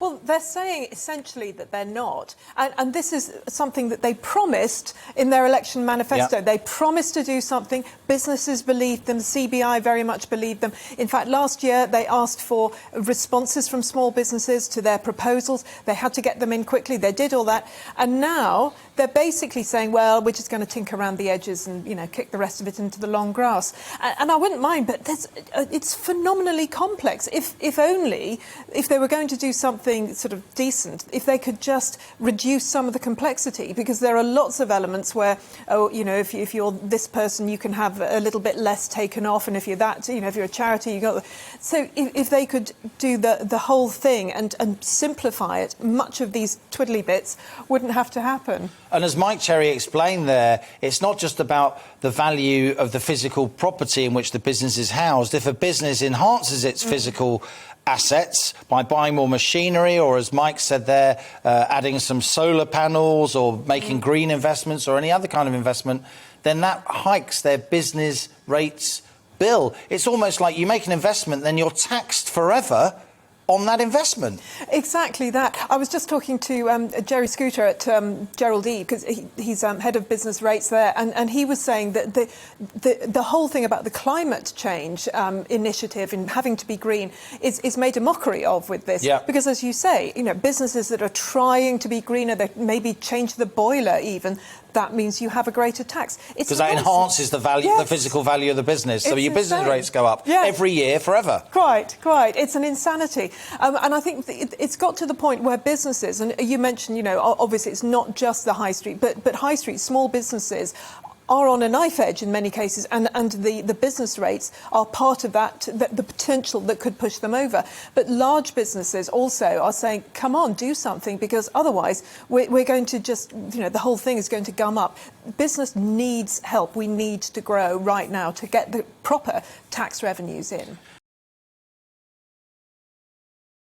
Well, they're saying essentially that they're not. And this is something that they promised in their election manifesto. Yep. They promised to do something. Businesses believed them. CBI very much believed them. In fact, last year they asked for responses from small businesses to their proposals. They had to get them in quickly. They did all that. And now they're basically saying, well, we're just going to tinker around the edges and, kick the rest of it into the long grass. And I wouldn't mind, but it's phenomenally complex. If they were going to do something sort of decent, if they could just reduce some of the complexity, because there are lots of elements where, if you're this person, you can have a little bit less taken off, and if you're that, if you're a charity, you got. So if they could do the whole thing and simplify it, much of these twiddly bits wouldn't have to happen. And as Mike Cherry explained there, it's not just about the value of the physical property in which the business is housed. If a business enhances its physical assets by buying more machinery, or as Mike said there, adding some solar panels or making green investments or any other kind of investment, then that hikes their business rates bill. It's almost like you make an investment, then you're taxed forever on that investment. Exactly that. I was just talking to Jerry Scooter at Gerald E, because he's head of business rates there, and he was saying that the whole thing about the climate change initiative and having to be green is made a mockery of with this. Yeah. Because as you say, businesses that are trying to be greener, they maybe change the boiler even, that means you have a greater tax. Because that enhances the value, the physical value of the business. So your business rates go up every year forever. Quite. It's an insanity. And I think it's got to the point where businesses, and you mentioned, obviously it's not just the high street, but high street, small businesses are on a knife edge in many cases, and the business rates are part of that, the potential that could push them over. But large businesses also are saying, come on, do something, because otherwise we're going to just, the whole thing is going to gum up. Business needs help. We need to grow right now to get the proper tax revenues in.